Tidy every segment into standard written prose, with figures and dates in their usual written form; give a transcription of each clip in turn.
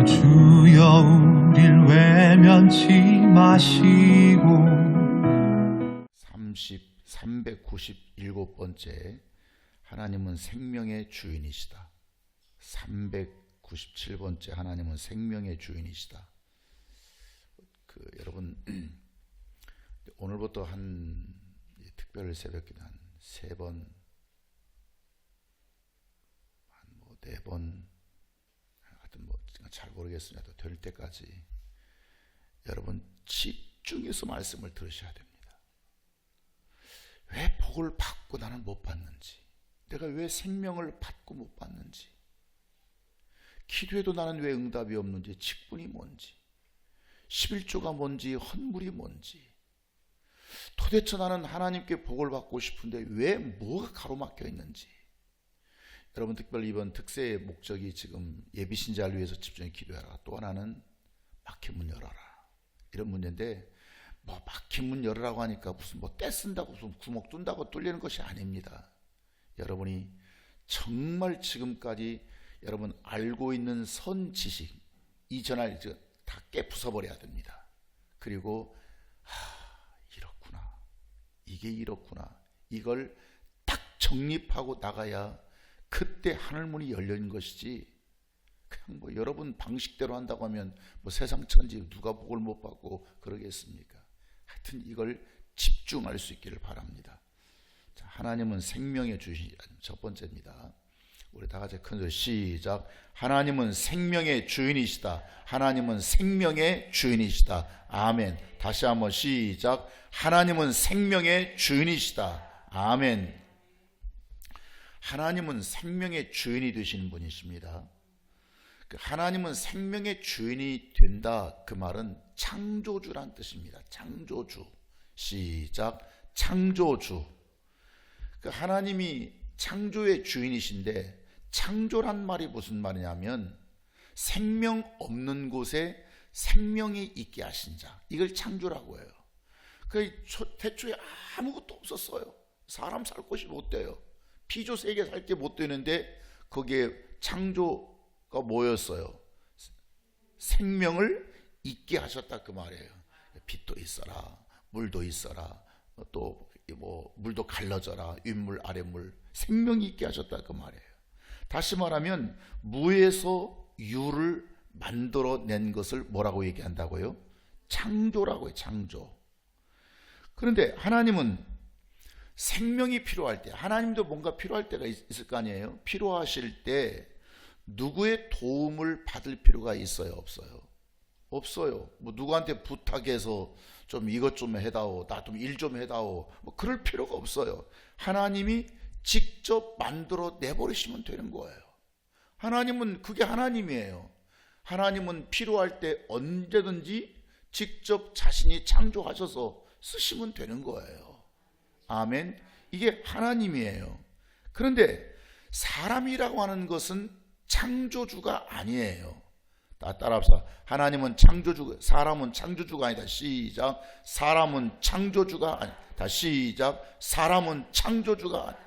주여 우릴 외면치 마시고. 397번째 하나님은 생명의 주인이시다. 397번째 하나님은 생명의 주인이시다. 여러분 오늘부터 한 특별 새벽기도 한 3번, 한 4번, 하여튼 잘 모르겠습니다. 될 때까지 여러분 집중해서 말씀을 들으셔야 됩니다. 왜 복을 받고 나는 못 받는지, 내가 왜 생명을 받고 못 받는지, 기도해도 나는 왜 응답이 없는지, 직분이 뭔지, 11조가 뭔지, 헌물이 뭔지, 도대체 나는 하나님께 복을 받고 싶은데 왜 뭐가 가로막혀 있는지. 여러분 특별히 이번 특세의 목적이 지금 예비신자를 위해서 집중해 기도하라, 또 하나는 막힌 문 열어라, 이런 문제인데, 막힌 문 열으라고 하니까 무슨 떼 쓴다고 무슨 구멍 뚫는다고 뚫리는 것이 아닙니다. 여러분이 정말 지금까지 여러분 알고 있는 선 지식 이전할 다 깨부숴버려야 됩니다. 그리고 이렇구나, 이게 이렇구나, 이걸 딱 정립하고 나가야 그때 하늘문이 열린 것이지, 그냥 여러분 방식대로 한다고 하면 세상 천지 누가 복을 못 받고 그러겠습니까? 하여튼 이걸 집중할 수 있기를 바랍니다. 자, 하나님은 생명의 주신, 첫 번째입니다. 우리 다 같이 큰 소리 시작. 하나님은 생명의 주인이시다. 하나님은 생명의 주인이시다. 아멘. 다시 한번 시작. 하나님은 생명의 주인이시다. 아멘. 하나님은 생명의 주인이 되시는 분이십니다. 하나님은 생명의 주인이 된다, 그 말은 창조주란 뜻입니다. 창조주. 시작. 창조주. 하나님이 창조의 주인이신데, 창조란 말이 무슨 말이냐면 생명 없는 곳에 생명이 있게 하신 자, 이걸 창조라고 해요. 태초에 아무것도 없었어요. 사람 살 곳이 못 돼요. 피조 세계 살 게 못 되는데 거기에 창조가 뭐였어요? 생명을 있게 하셨다, 그 말이에요. 빛도 있어라, 물도 있어라, 또 물도 갈라져라, 윗물 아랫물, 생명이 있게 하셨다, 그 말이에요. 다시 말하면 무에서 유를 만들어낸 것을 뭐라고 얘기한다고요? 창조라고 해요. 창조. 그런데 하나님은 생명이 필요할 때, 하나님도 뭔가 필요할 때가 있을 거 아니에요? 필요하실 때 누구의 도움을 받을 필요가 있어요, 없어요? 없어요. 누구한테 부탁해서 좀 이것 좀 해다오, 나 좀 일 좀 해다오, 그럴 필요가 없어요. 하나님이 직접 만들어 내버리시면 되는 거예요. 하나님은 그게 하나님이에요. 하나님은 필요할 때 언제든지 직접 자신이 창조하셔서 쓰시면 되는 거예요. 아멘. 이게 하나님이에요. 그런데 사람이라고 하는 것은 창조주가 아니에요. 따라합시다. 하나님은 창조주, 사람은 창조주가 아니다. 시작. 사람은 창조주가 아니다. 시작. 사람은 창조주가 아니다.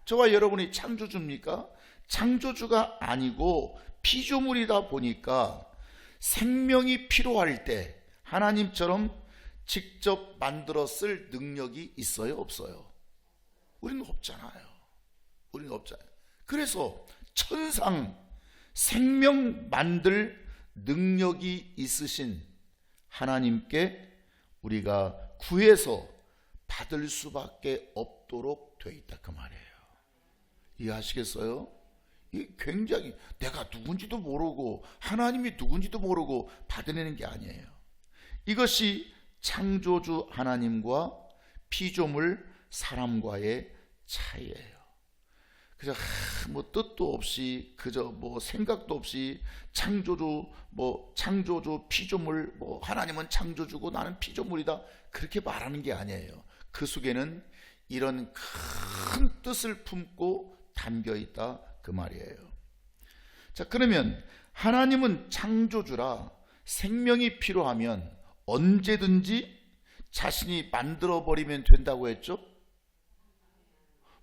저와 여러분이 창조주입니까? 창조주가 아니고 피조물이다 보니까 생명이 필요할 때 하나님처럼 직접 만들어 쓸 능력이 있어요, 없어요? 우리는 없잖아요. 우리는 없잖아요. 그래서 천상 생명 만들 능력이 있으신 하나님께 우리가 구해서 받을 수밖에 없도록 되어 있다, 그 말이에요. 이해하시겠어요? 이 굉장히 내가 누군지도 모르고 하나님이 누군지도 모르고 받아내는 게 아니에요. 이것이 창조주 하나님과 피조물 사람과의 차이예요. 그래서 뜻도 없이 그저 생각도 없이 창조주 피조물 하나님은 창조주고 나는 피조물이다, 그렇게 말하는 게 아니에요. 그 속에는 이런 큰 뜻을 품고 담겨 있다, 그 말이에요. 자, 그러면 하나님은 창조주라 생명이 필요하면 언제든지 자신이 만들어버리면 된다고 했죠?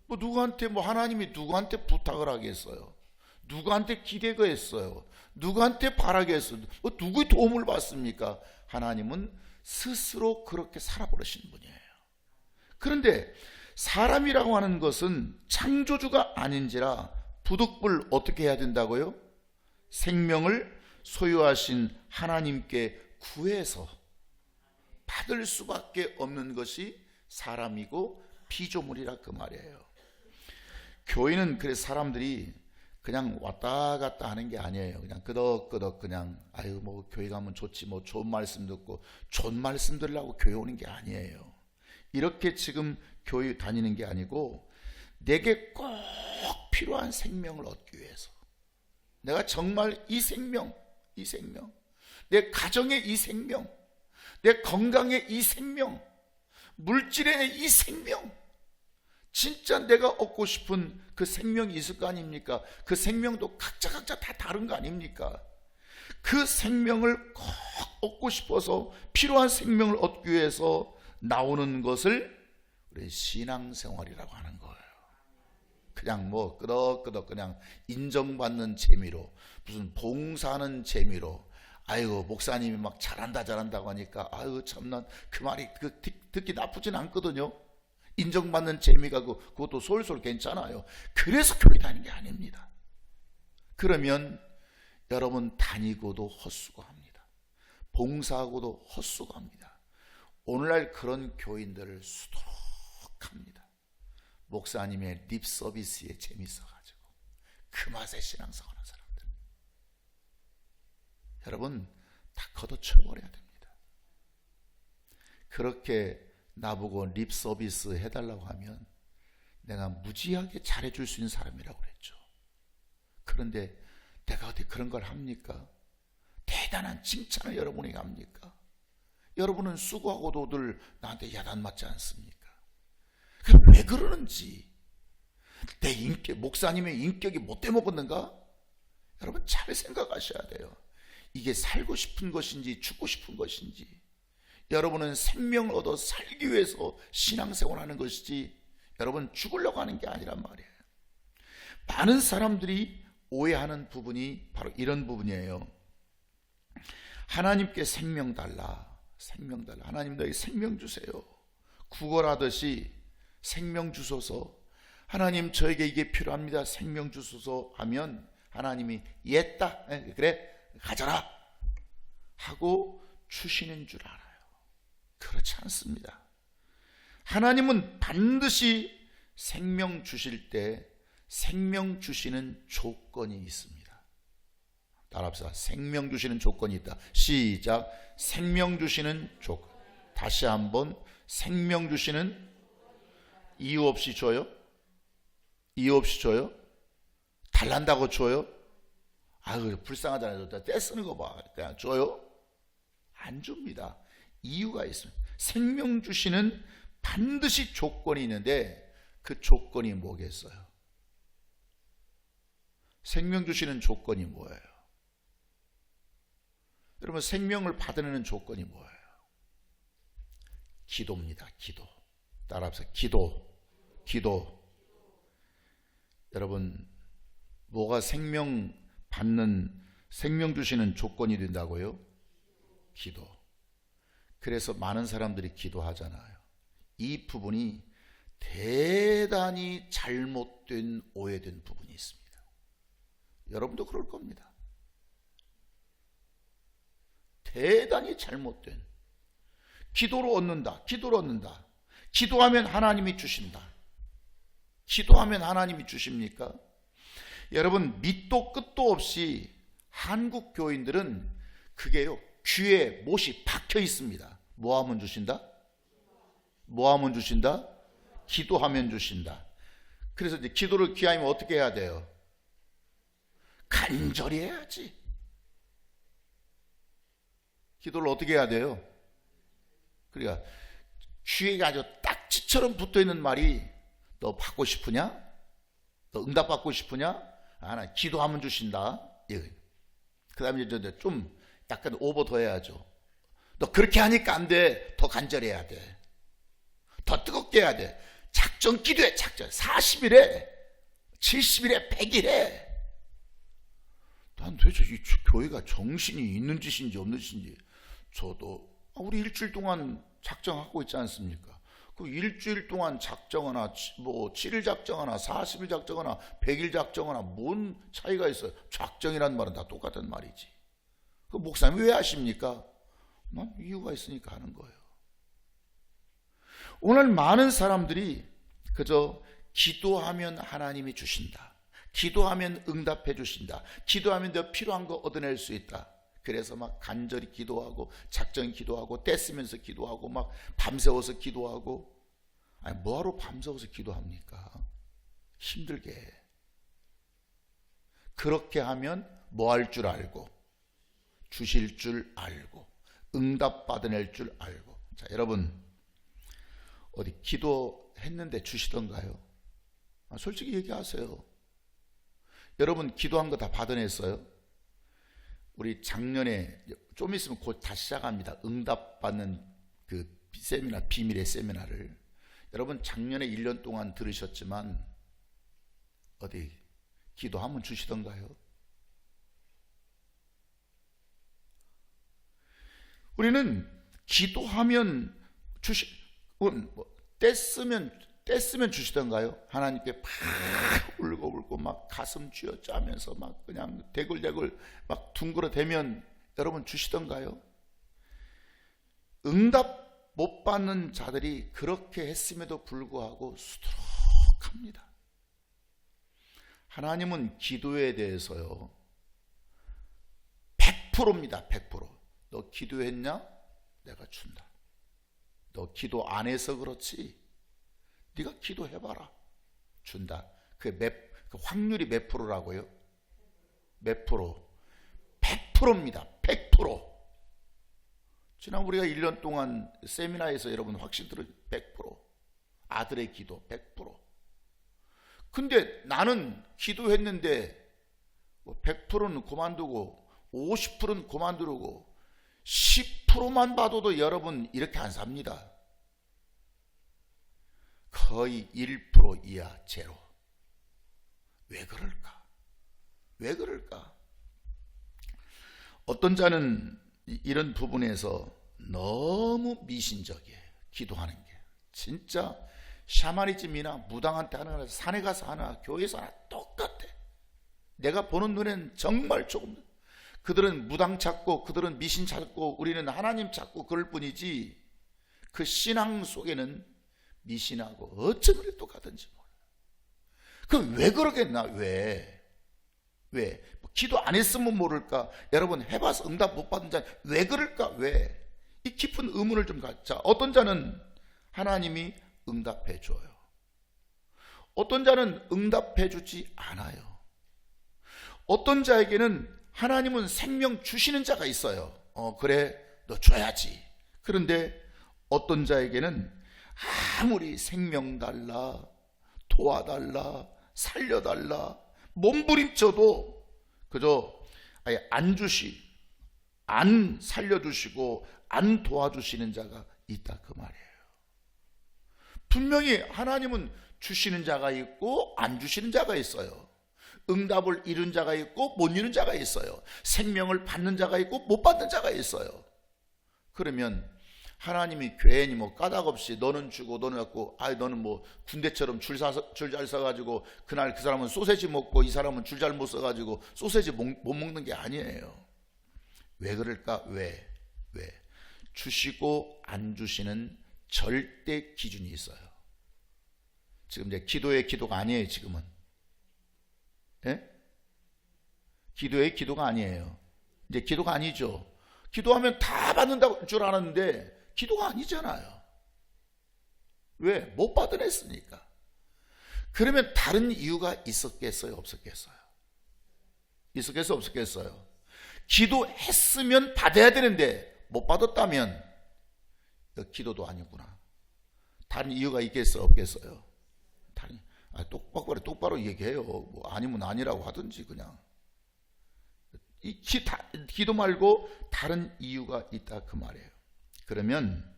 누구한테 하나님이 누구한테 부탁을 하겠어요? 누구한테 기대가 했어요? 누구한테 바라겠어? 누구의 도움을 받습니까? 하나님은 스스로 그렇게 살아버리신 분이에요. 그런데 사람이라고 하는 것은 창조주가 아닌지라 부득불 어떻게 해야 된다고요? 생명을 소유하신 하나님께 구해서 받을 수밖에 없는 것이 사람이고 피조물이라 그 말이에요. 교회는 그래서 사람들이 그냥 왔다 갔다 하는 게 아니에요. 그냥 끄덕끄덕 그냥 아유 뭐 교회 가면 좋지 뭐 좋은 말씀 듣고 좋은 말씀 들으려고 교회 오는 게 아니에요. 이렇게 지금 교회 다니는 게 아니고 내게 꼭 필요한 생명을 얻기 위해서, 내가 정말 이 생명, 내 가정의 이 생명, 내 건강의 이 생명, 물질의 이 생명, 진짜 내가 얻고 싶은 그 생명이 있을 거 아닙니까? 그 생명도 각자 다 다른 거 아닙니까? 그 생명을 꼭 얻고 싶어서 필요한 생명을 얻기 위해서 나오는 것을 우리 신앙생활이라고 하는 거예요. 그냥 뭐 끄덕끄덕 그냥 인정받는 재미로, 무슨 봉사하는 재미로, 아이고 목사님이 막 잘한다고 하니까 아유 참난 그 말이 듣기 나쁘진 않거든요. 인정받는 재미가 그것도 솔솔 괜찮아요. 그래서 교회 다니는 게 아닙니다. 그러면 여러분 다니고도 헛수고합니다. 봉사하고도 헛수고합니다. 오늘날 그런 교인들을 수두룩합니다. 목사님의 립 서비스에 재밌어가지고 그 맛에 신앙생활하는 사람들, 여러분 다 걷어쳐버려야 됩니다. 그렇게 나보고 립 서비스 해달라고 하면 내가 무지하게 잘해줄 수 있는 사람이라고 그랬죠. 그런데 내가 어디 그런 걸 합니까? 대단한 칭찬을 여러분이 합니까? 여러분은 수고하고도 늘 나한테 야단맞지 않습니까? 왜 그러는지, 내 인격, 목사님의 인격이 못돼 먹었는가? 여러분 잘 생각하셔야 돼요. 이게 살고 싶은 것인지 죽고 싶은 것인지, 여러분은 생명을 얻어 살기 위해서 신앙생활하는 것이지 여러분 죽으려고 하는 게 아니란 말이에요. 많은 사람들이 오해하는 부분이 바로 이런 부분이에요. 하나님께 생명 달라, 하나님 너희 생명 주세요, 구걸하듯이 생명 주소서, 하나님 저에게 이게 필요합니다, 생명 주소서 하면 하나님이 옛다 그래 가져라 하고 주시는 줄 알아요. 그렇지 않습니다. 하나님은 반드시 생명 주실 때 생명 주시는 조건이 있습니다. 따라합시다. 생명 주시는 조건이 있다. 시작. 생명 주시는 조건. 다시 한번. 생명 주시는, 이유 없이 줘요? 이유 없이 줘요? 달란다고 줘요? 아유 불쌍하잖아요. 떼쓰는 거 봐. 그냥 줘요? 안 줍니다. 이유가 있습니다. 생명 주시는 반드시 조건이 있는데 그 조건이 뭐겠어요? 생명 주시는 조건이 뭐예요? 여러분 생명을 받아내는 조건이 뭐예요? 기도입니다. 기도. 따라합시다. 기도. 여러분 뭐가 생명 주시는 조건이 된다고요? 기도. 그래서 많은 사람들이 기도하잖아요. 이 부분이 대단히 잘못된, 오해된 부분이 있습니다. 여러분도 그럴 겁니다. 대단히 잘못된, 기도로 얻는다. 기도하면 하나님이 주신다. 기도하면 하나님이 주십니까? 여러분 밑도 끝도 없이 한국 교인들은 그게요, 귀에 못이 박혀 있습니다. 뭐 하면 주신다? 기도하면 주신다. 그래서 이제 기도를 귀하면 어떻게 해야 돼요? 간절히 해야지. 기도를 어떻게 해야 돼요? 그러니까 귀에 아주 딱지처럼 붙어있는 말이, 너 받고 싶으냐? 너 응답받고 싶으냐? 나 기도하면 주신다. 그 다음에 이제 좀 약간 오버 더 해야죠. 너 그렇게 하니까 안 돼. 더 간절히 해야 돼. 더 뜨겁게 해야 돼. 작정 기도해. 작정 40일에 70일에 100일에 난 도대체 이 교회가 정신이 있는 짓인지 없는 짓인지. 저도 우리 일주일 동안 작정하고 있지 않습니까? 그 일주일 동안 작정하나 뭐 7일 작정하나 40일 작정하나 100일 작정하나 뭔 차이가 있어요? 작정이란 말은 다 똑같은 말이지. 그 목사님 왜 하십니까? 난 이유가 있으니까 하는 거예요. 오늘 많은 사람들이 그저 기도하면 하나님이 주신다, 기도하면 응답해 주신다, 기도하면 더 필요한 거 얻어낼 수 있다, 그래서 막 간절히 기도하고 작정 기도하고 떼쓰면서 기도하고 막 밤새워서 기도하고. 아니 뭐하러 밤새워서 기도합니까? 힘들게. 그렇게 하면 뭐 할 줄 알고, 주실 줄 알고, 응답 받아낼 줄 알고. 자, 여러분 어디 기도했는데 주시던가요? 솔직히 얘기하세요. 여러분 기도한 거 다 받아냈어요? 우리 작년에 좀 있으면 곧 다시 시작합니다. 응답 받는 그 세미나, 비밀의 세미나를. 여러분 작년에 1년 동안 들으셨지만 어디 기도하면 주시던가요? 우리는 기도하면 떼쓰면 주시던가요? 하나님께 막 울고 막 가슴 쥐어짜면서 막 그냥 대굴대굴 막 둥그러대면 여러분 주시던가요? 응답 못 받는 자들이 그렇게 했음에도 불구하고 수두룩합니다. 하나님은 기도에 대해서요 100%입니다. 100%. 너 기도했냐? 내가 준다. 너 기도 안 해서 그렇지? 네가 기도해봐라. 준다. 그 확률이 몇 프로라고요? 몇 프로? 100%입니다. 100%. 지난 우리가 1년 동안 세미나에서 여러분 확신 들은 100%. 아들의 기도 100%. 근데 나는 기도했는데 100%는 그만두고 50%는 그만두고 10%만 받아도 여러분 이렇게 안 삽니다. 거의 1% 이하 제로. 왜 그럴까? 왜 그럴까? 어떤 자는 이런 부분에서 너무 미신적이에요. 기도하는 게 진짜 샤머니즘이나 무당한테 하는 거나 산에 가서 하나 교회에서 하나 똑같아. 내가 보는 눈엔 정말 조금. 그들은 무당 찾고 그들은 미신 찾고 우리는 하나님 찾고 그럴 뿐이지 그 신앙 속에는 미신하고 어쩜 그렇게 똑같은지 몰라. 그럼 왜 그러겠나? 왜? 기도 안 했으면 모를까? 여러분 해봐서 응답 못 받은 자 왜 그럴까? 왜? 이 깊은 의문을 좀 갖자. 어떤 자는 하나님이 응답해 줘요. 어떤 자는 응답해 주지 않아요. 어떤 자에게는 하나님은 생명 주시는 자가 있어요. 그래 너 줘야지. 그런데 어떤 자에게는 아무리 생명 달라, 도와달라, 살려달라 몸부림쳐도 그저 아예 안 살려주시고 안 도와주시는 자가 있다 그 말이에요. 분명히 하나님은 주시는 자가 있고 안 주시는 자가 있어요. 응답을 이룬 자가 있고 못 이룬 자가 있어요. 생명을 받는 자가 있고 못 받는 자가 있어요. 그러면 하나님이 괜히 뭐 까닭없이 너는 주고 너는 갖고 너는 뭐 군대처럼 줄 잘 서가지고 그날 그 사람은 소세지 먹고 이 사람은 줄 잘 못 서가지고 소세지 못 먹는 게 아니에요. 왜 그럴까? 왜? 주시고 안 주시는 절대 기준이 있어요. 지금 이제 기도의 기도가 아니에요. 지금은 기도의 기도가 아니에요. 이제 기도가 아니죠. 기도하면 다 받는다고 줄 알았는데 기도가 아니잖아요. 왜? 못 받아냈으니까. 그러면 다른 이유가 있었겠어요? 없었겠어요? 있었겠어요? 없었겠어요? 기도했으면 받아야 되는데 못 받았다면 기도도 아니구나. 다른 이유가 있겠어요? 없겠어요? 똑바로 얘기해요. 뭐 아니면 아니라고 하든지 그냥. 기도 말고 다른 이유가 있다 그 말이에요. 그러면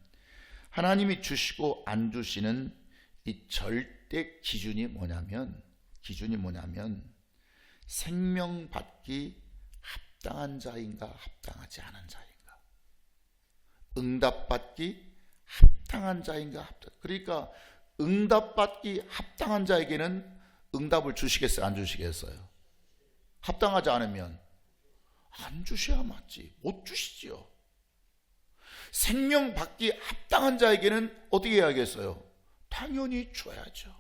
하나님이 주시고 안 주시는 이 절대 기준이 뭐냐면 생명 받기 합당한 자인가 합당하지 않은 자인가, 응답받기 합당한 자인가 그러니까 응답받기 합당한 자에게는 응답을 주시겠어요, 안 주시겠어요? 합당하지 않으면 안 주셔야 맞지, 못 주시지요. 생명 받기 합당한 자에게는 어떻게 해야겠어요? 당연히 줘야죠.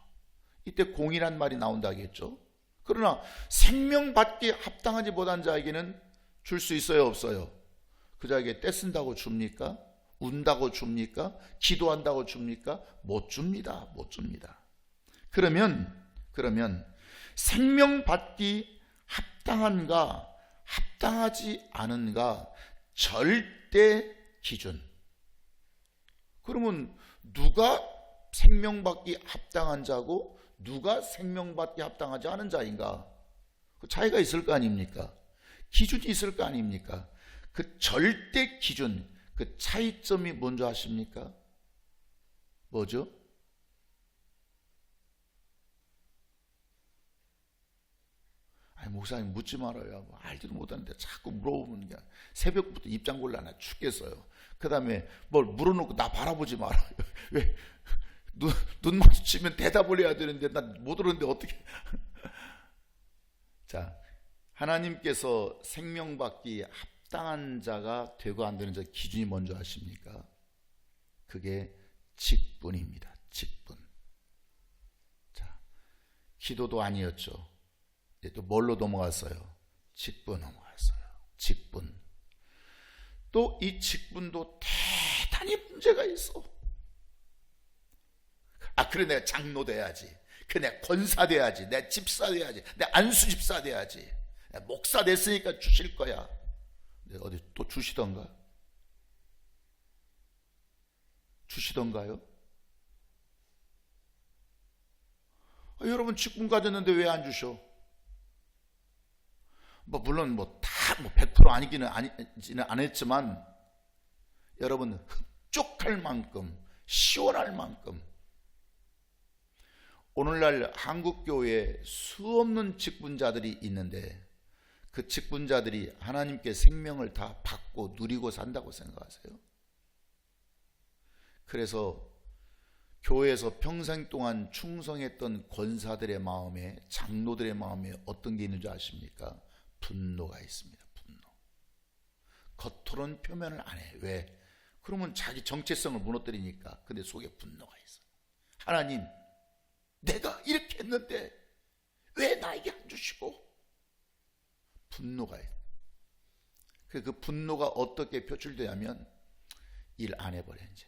이때 공이란 말이 나온다겠죠. 그러나 생명 받기 합당하지 못한 자에게는 줄 수 있어요, 없어요? 그 자에게 떼쓴다고 줍니까? 운다고 줍니까? 기도한다고 줍니까? 못 줍니다. 못 줍니다. 그러면 생명 받기 합당한가 합당하지 않은가 절대 기준. 그러면 누가 생명받기 합당한 자고 누가 생명받기 합당하지 않은 자인가? 그 차이가 있을 거 아닙니까? 기준이 있을 거 아닙니까? 그 절대 기준, 그 차이점이 뭔지 아십니까? 뭐죠? 아니, 목사님 묻지 말아요. 뭐 알지도 못하는데 자꾸 물어보는 게 새벽부터 입장 곤란해 죽겠어요. 그 다음에 뭘 물어놓고 나 바라보지 말아요. 왜? 눈 마주치면 대답을 해야 되는데 나 못 들었는데 어떻게. 자, 하나님께서 생명받기 합당한 자가 되고 안 되는 자 기준이 뭔지 아십니까? 그게 직분입니다. 직분. 자, 기도도 아니었죠. 이제 또 뭘로 넘어갔어요? 직분 넘어갔어요. 직분. 또 이 직분도 대단히 문제가 있어. 아, 그래 내가 장로 돼야지. 그래 내가 권사 돼야지. 내가 집사 돼야지. 내가 안수 집사 돼야지. 내가 목사 됐으니까 주실 거야. 어디 또 주시던가? 주시던가요? 아, 여러분 직분 가졌는데 왜 안 주셔? 뭐 물론 다 100% 아니지는 안 했지만 여러분 흡족할 만큼 시원할 만큼 오늘날 한국교회에 수없는 직분자들이 있는데 그 직분자들이 하나님께 생명을 다 받고 누리고 산다고 생각하세요? 그래서 교회에서 평생 동안 충성했던 권사들의 마음에, 장로들의 마음에 어떤 게 있는지 아십니까? 분노가 있습니다. 분노. 겉으로는 표현을 안 해. 왜? 그러면 자기 정체성을 무너뜨리니까. 근데 속에 분노가 있어. 하나님, 내가 이렇게 했는데 왜 나에게 안 주시고? 분노가 있어. 그 분노가 어떻게 표출되냐면 일 안 해버려. 이제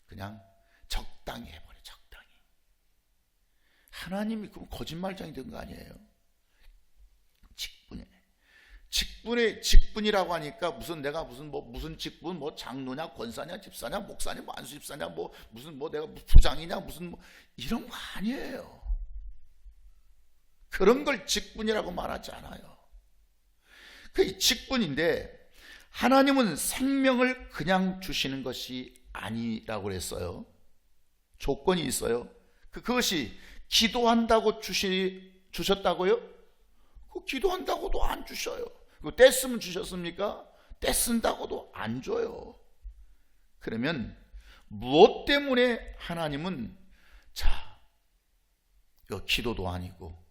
그냥 적당히 해버려. 적당히. 하나님이 그럼 거짓말장이 된 거 아니에요? 직분이라고 하니까 내가 무슨 직분, 장로냐, 권사냐, 집사냐, 목사냐, 안수 집사냐, 내가 부장이냐, 이런 거 아니에요. 그런 걸 직분이라고 말하지 않아요. 그 직분인데 하나님은 생명을 그냥 주시는 것이 아니라고 그랬어요. 조건이 있어요. 그것이 기도한다고 주셨다고요? 기도한다고도 안 주셔요. 떼쓰면 주셨습니까? 떼쓴다고도 안 줘요. 그러면 무엇 때문에 하나님은 이거 기도도 아니고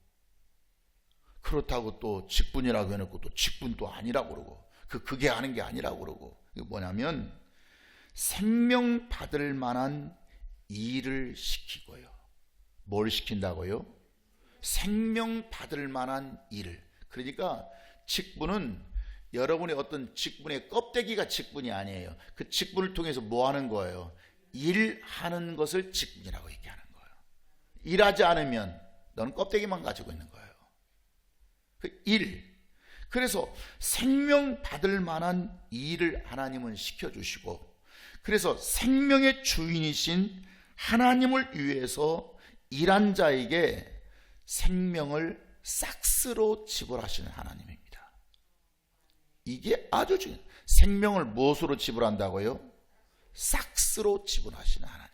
그렇다고 또 직분이라고 해놓고 또 직분도 아니라고 그러고 그게 하는 게 아니라고 그러고 이게 뭐냐면 생명 받을 만한 일을 시키고요. 뭘 시킨다고요? 생명 받을 만한 일을. 그러니까 직분은 여러분의 어떤 직분의 껍데기가 직분이 아니에요. 그 직분을 통해서 뭐 하는 거예요? 일하는 것을 직분이라고 얘기하는 거예요. 일하지 않으면 너는 껍데기만 가지고 있는 거예요. 그 일. 그래서 생명 받을 만한 일을 하나님은 시켜주시고 그래서 생명의 주인이신 하나님을 위해서 일한 자에게 생명을 싹스로 지불하시는 하나님입니다. 이게 아주 중요해요. 생명을 무엇으로 지불한다고요? 싹스로 지불하시는 하나님.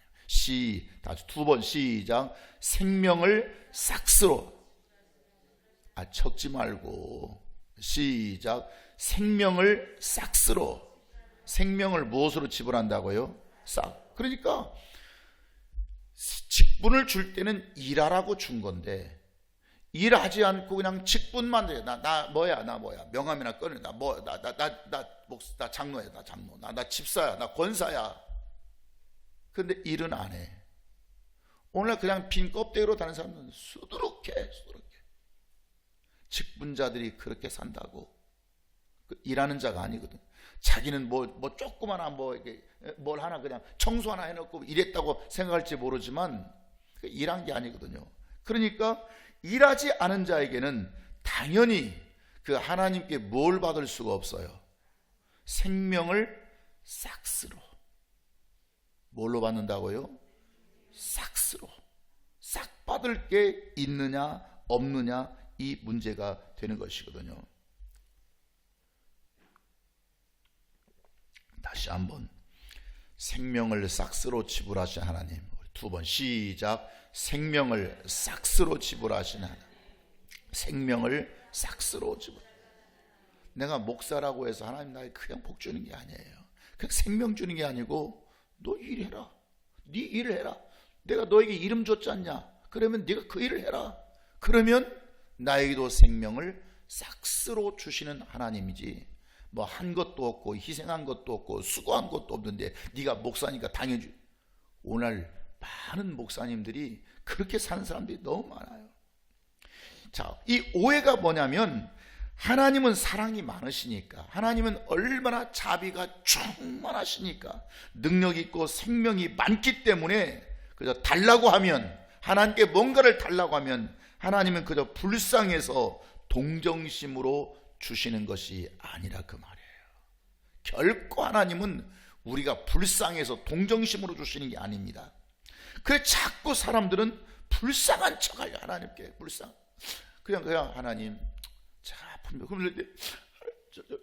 다시 두 번 시작. 생명을 싹스로. 적지 말고 시작. 생명을 싹스로. 생명을 무엇으로 지불한다고요? 싹. 그러니까 직분을 줄 때는 일하라고 준 건데 일하지 않고 그냥 직분만 해. 나 뭐야 명함이나 꺼내. 나 장로야. 나 장로. 나 집사야. 나 권사야. 근데 일은 안 해. 오늘 그냥 빈 껍데기로 다니는 사람들은 수두룩해. 직분자들이 그렇게 산다고. 일하는 자가 아니거든. 자기는 뭐 조그마나 뭘 하나 그냥 청소 하나 해놓고 일했다고 생각할지 모르지만 일한 게 아니거든요. 그러니까 일하지 않은 자에게는 당연히 그 하나님께 뭘 받을 수가 없어요. 생명을 싹스로. 뭘로 받는다고요? 싹스로. 싹 받을 게 있느냐 없느냐 이 문제가 되는 것이거든요. 다시 한번 생명을 싹스로 지불하신 하나님. 두 번 시작. 생명을 싹스로 지불하신 하나님. 생명을 싹스로 지불. 내가 목사라고 해서 하나님 나에게 그냥 복 주는 게 아니에요. 그냥 생명 주는 게 아니고 너 일해라. 네 일을 해라. 내가 너에게 이름 줬지 않냐? 그러면 네가 그 일을 해라. 그러면 나에게도 생명을 싹스로 주시는 하나님이지. 뭐 한 것도 없고 희생한 것도 없고 수고한 것도 없는데 네가 목사니까 당연히. 오늘 많은 목사님들이 그렇게 사는 사람들이 너무 많아요. 자, 이 오해가 뭐냐면 하나님은 사랑이 많으시니까, 하나님은 얼마나 자비가 충만하시니까, 능력 있고 생명이 많기 때문에 그저 달라고 하면, 하나님께 뭔가를 달라고 하면 하나님은 그저 불쌍해서 동정심으로 주시는 것이 아니라 그 말이에요. 결코 하나님은 우리가 불쌍해서 동정심으로 주시는 게 아닙니다. 그래 자꾸 사람들은 불쌍한 척하려. 하나님께 불쌍. 그냥 하나님 제가 아픈데, 그런데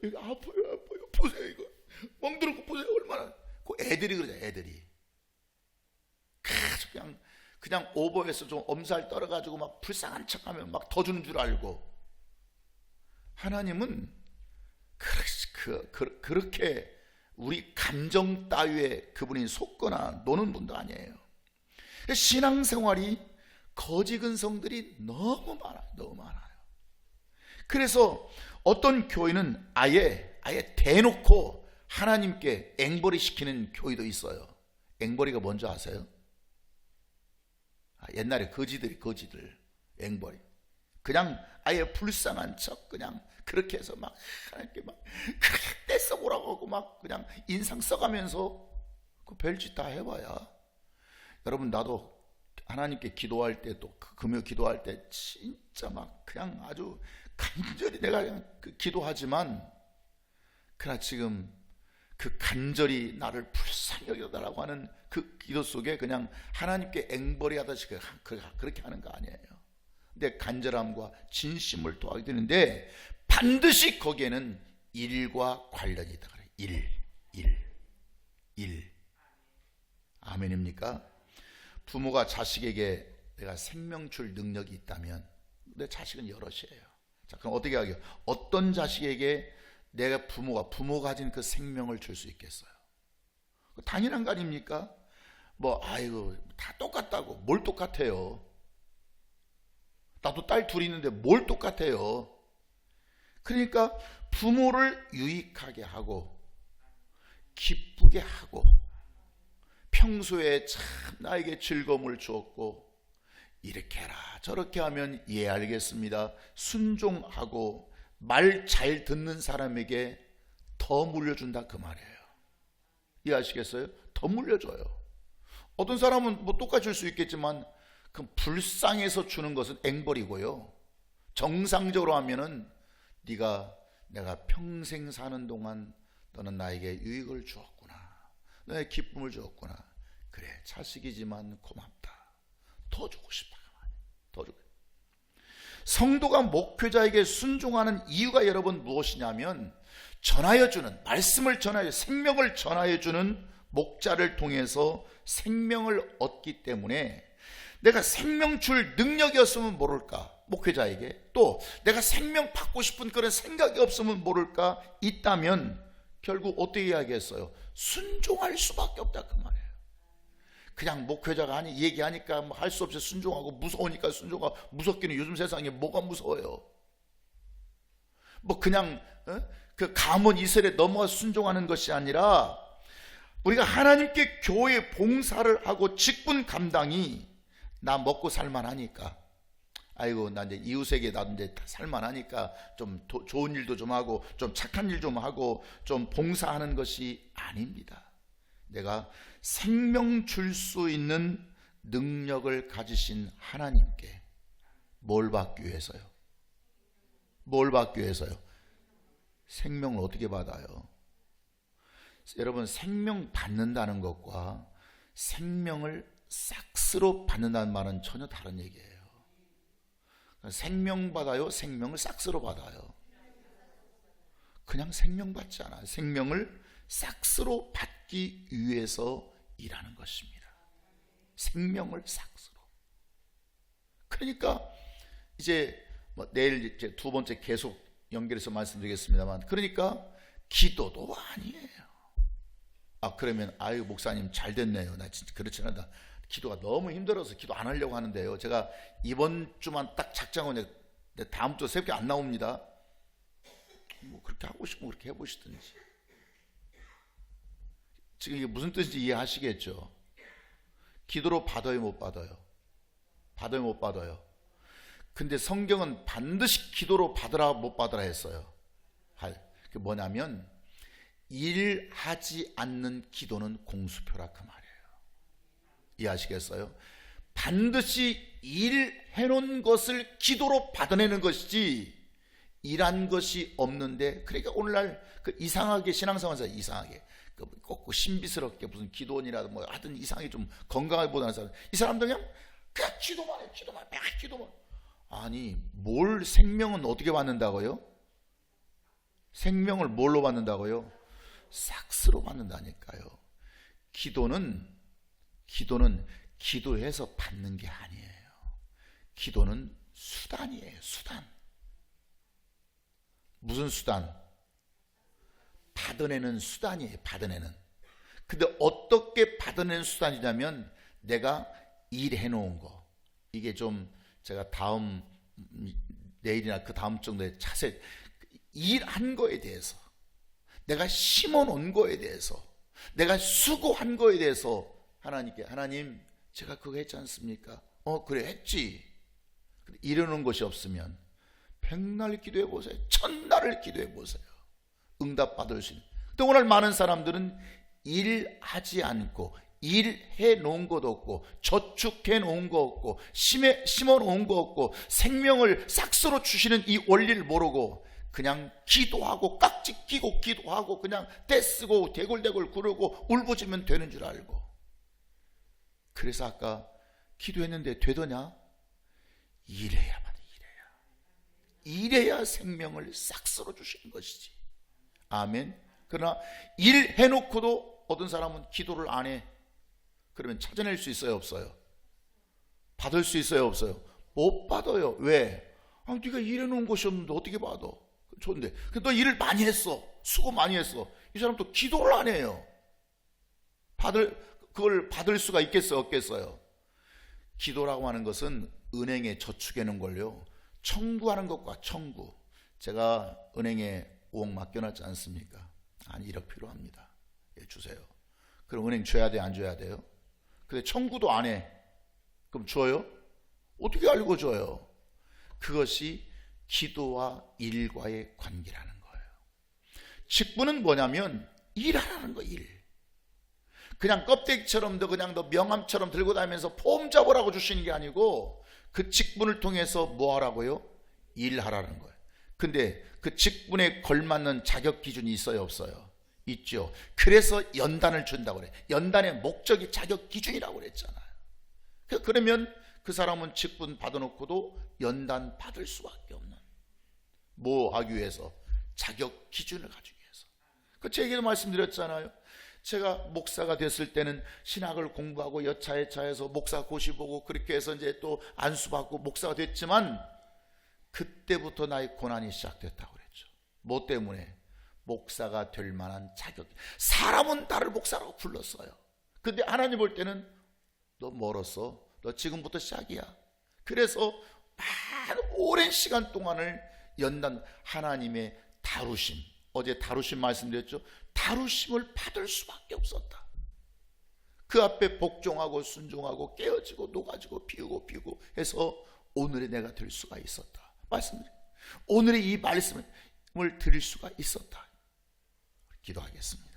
여기 아파요. 보세요, 이거 멍들고 보세요. 얼마나. 그 애들이 그러죠. 애들이 그냥 오버해서 좀 엄살 떨어가지고 막 불쌍한 척하면 막 더 주는 줄 알고. 하나님은 그렇게 우리 감정 따위에 그분이 속거나 노는 분도 아니에요. 신앙생활이 거지근성들이 너무 많아요. 그래서 어떤 교회는 아예 대놓고 하나님께 앵벌이 시키는 교회도 있어요. 앵벌이가 뭔지 아세요? 옛날에 거지들 앵벌이 그냥 아예 불쌍한 척 그냥 그렇게 해서 막 하나님께 막 떼써보라고 하고 막 그냥 인상 써가면서 그 별짓 다 해봐야. 여러분, 나도 하나님께 기도할 때, 또 금요 기도할 때 진짜 막 그냥 아주 간절히 내가 그냥 기도하지만, 그러나 지금 그 간절히 나를 불쌍히 여겨달라고 하는 그 기도 속에 그냥 하나님께 앵벌이 하듯이 그렇게 하는 거 아니에요. 근데 간절함과 진심을 도하게 되는데 반드시 거기에는 일과 관련이 있다 그래요. 일. 아멘입니까? 부모가 자식에게 내가 생명 줄 능력이 있다면, 내 자식은 여럿이에요. 자, 그럼 어떻게 하게요? 어떤 자식에게 내가 부모가 가진 그 생명을 줄 수 있겠어요? 당연한 거 아닙니까? 아이고 다 똑같다고. 뭘 똑같아요? 나도 딸 둘이 있는데 뭘 똑같아요? 그러니까 부모를 유익하게 하고 기쁘게 하고 평소에 참 나에게 즐거움을 주었고 이렇게 해라 저렇게 하면 예 알겠습니다 순종하고 말 잘 듣는 사람에게 더 물려준다 그 말이에요. 이해하시겠어요? 더 물려줘요. 어떤 사람은 똑같이 줄 수 있겠지만 그 불쌍해서 주는 것은 앵벌이고요. 정상적으로 하면은 내가 평생 사는 동안 너는 나에게 유익을 주었구나. 너의 기쁨을 주었구나. 그래 자식이지만 고맙다. 더 주고 싶다. 더 주고. 성도가 목회자에게 순종하는 이유가 여러분 무엇이냐면 전하여주는 말씀을 전하여 생명을 전하여주는 목자를 통해서 생명을 얻기 때문에 내가 생명 줄 능력이었으면 모를까. 목회자에게, 또 내가 생명 받고 싶은 그런 생각이 없으면 모를까, 있다면 결국 어떻게 이야기했어요? 순종할 수밖에 없다 그 말이에요. 그냥 목회자가 얘기하니까 뭐 할 수 없이 순종하고, 무서우니까 순종하고. 무섭기는 요즘 세상에 뭐가 무서워요? 뭐 그냥 그 가문 이슬에 넘어가 순종하는 것이 아니라, 우리가 하나님께 교회 봉사를 하고 직분 감당이, 나 먹고 살만하니까, 아이고 나 이제 이웃에게 나도 이제 살만하니까 좀 좋은 일도 좀 하고 좀 착한 일 좀 하고 좀 봉사하는 것이 아닙니다. 내가 생명 줄 수 있는 능력을 가지신 하나님께 뭘 받기 위해서요? 뭘 받기 위해서요? 생명을 어떻게 받아요? 여러분, 생명 받는다는 것과 생명을 싹스로 받는다는 말은 전혀 다른 얘기예요. 생명 받아요? 생명을 싹스로 받아요? 그냥 생명 받지 않아요. 생명을 싹스로 받기 위해서 일하는 것입니다. 생명을 싹스로. 그러니까 이제 뭐 내일 이제 두 번째 계속 연결해서 말씀드리겠습니다만, 그러니까 기도도 아니에요. 그러면 아유 목사님 잘 됐네요. 나 진짜 그렇지 않다. 기도가 너무 힘들어서 기도 안 하려고 하는데요. 제가 이번 주만 딱 작정하고 다음 주 새벽에 안 나옵니다. 뭐 그렇게 하고 싶으면 그렇게 해보시든지. 지금 이게 무슨 뜻인지 이해하시겠죠? 기도로 받아요, 못 받아요? 받아요, 못 받아요? 근데 성경은 반드시 기도로 받으라 못 받으라 했어요. 그게 뭐냐면, 일하지 않는 기도는 공수표라 그 말이에요. 이해하시겠어요? 반드시 일해놓은 것을 기도로 받아내는 것이지, 일한 것이 없는데, 그러니까 오늘날 그 이상하게 신앙생활에서 이상하게 꼭 신비스럽게 무슨 기도원이라도 뭐 하여튼 이상하게 좀 건강하게 보다는 사람, 이 사람들 그냥 기도만 해, 매일 기도만. 아니, 뭘 생명은 어떻게 받는다고요? 생명을 뭘로 받는다고요? 삭스로 받는다니까요. 기도는 기도해서 받는 게 아니에요. 기도는 수단이에요. 수단. 무슨 수단? 받아내는 수단이에요. 받아내는. 근데 어떻게 받아내는 수단이냐면, 내가 일해 놓은 거, 이게 좀 제가 내일이나 그 다음 정도에 자세히 일한 거에 대해서, 내가 심어 놓은 거에 대해서, 내가 수고한 거에 대해서 하나님께, 하나님 제가 그거 했지 않습니까? 그래 했지. 이러는 것이 없으면 백날 기도해 보세요. 천날을 기도해 보세요. 응답 받을 수 있는. 근데 오늘 많은 사람들은 일하지 않고, 일해 놓은 것도 없고, 저축해 놓은 거 없고, 심어 놓은 거 없고, 생명을 싹스로 주시는 이 원리를 모르고 그냥 기도하고 깍지 끼고 기도하고 그냥 떼쓰고 대굴대굴 구르고 울부짖으면 되는 줄 알고. 그래서 아까 기도했는데 되더냐? 일해야 생명을 싹스로 주시는 것이지. 아멘. 그러나 일해놓고도 어떤 사람은 기도를 안 해. 그러면 찾아낼 수 있어요, 없어요? 받을 수 있어요, 없어요? 못 받아요. 왜? 네가 일해놓은 것이 없는데 어떻게 받아? 좋은데, 너 일을 많이 했어, 수고 많이 했어. 이 사람 또 기도를 안 해요. 그걸 받을 수가 있겠어요, 없겠어요? 기도라고 하는 것은 은행에 저축해 놓은 걸요, 청구하는 것과 청구. 제가 은행에 5억 맡겨놨지 않습니까? 한 1억 필요합니다. 주세요. 그럼 은행 줘야 돼, 안 줘야 돼요? 근데 청구도 안 해. 그럼 줘요? 어떻게 알고 줘요? 그것이 기도와 일과의 관계라는 거예요. 직분은 뭐냐면 일하라는 거예요. 일. 그냥 껍데기처럼 너 명함처럼 들고 다니면서 폼 잡으라고 주시는 게 아니고, 그 직분을 통해서 뭐 하라고요? 일하라는 거예요. 근데 그 직분에 걸맞는 자격 기준이 있어요, 없어요? 있죠. 그래서 연단을 준다고 그래. 연단의 목적이 자격 기준이라고 그랬잖아요. 그러면 그 사람은 직분 받아놓고도 연단 받을 수밖에 없는, 뭐 하기 위해서? 자격 기준을 가지기 위해서. 제 얘기도 말씀드렸잖아요. 제가 목사가 됐을 때는 신학을 공부하고 여차여차해서 목사 고시 보고 그렇게 해서 이제 또 안수받고 목사가 됐지만, 그때부터 나의 고난이 시작됐다고 그랬죠. 뭐 때문에? 목사가 될 만한 자격. 사람은 나를 목사라고 불렀어요. 근데 하나님 볼 때는 너 멀었어. 너 지금부터 시작이야. 그래서 많은 오랜 시간 동안을 연단 하나님의 다루심. 어제 다루심 말씀드렸죠. 다루심을 받을 수밖에 없었다. 그 앞에 복종하고 순종하고 깨어지고 녹아지고 비우고 해서 오늘의 내가 될 수가 있었다. 말씀드려요. 오늘의 이 말씀을 드릴 수가 있었다. 기도하겠습니다.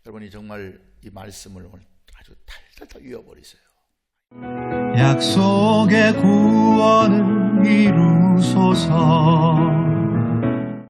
여러분이 정말 이 말씀을 오늘 아주 탈탈 이어버리세요. 약속의 구원을 이루소서.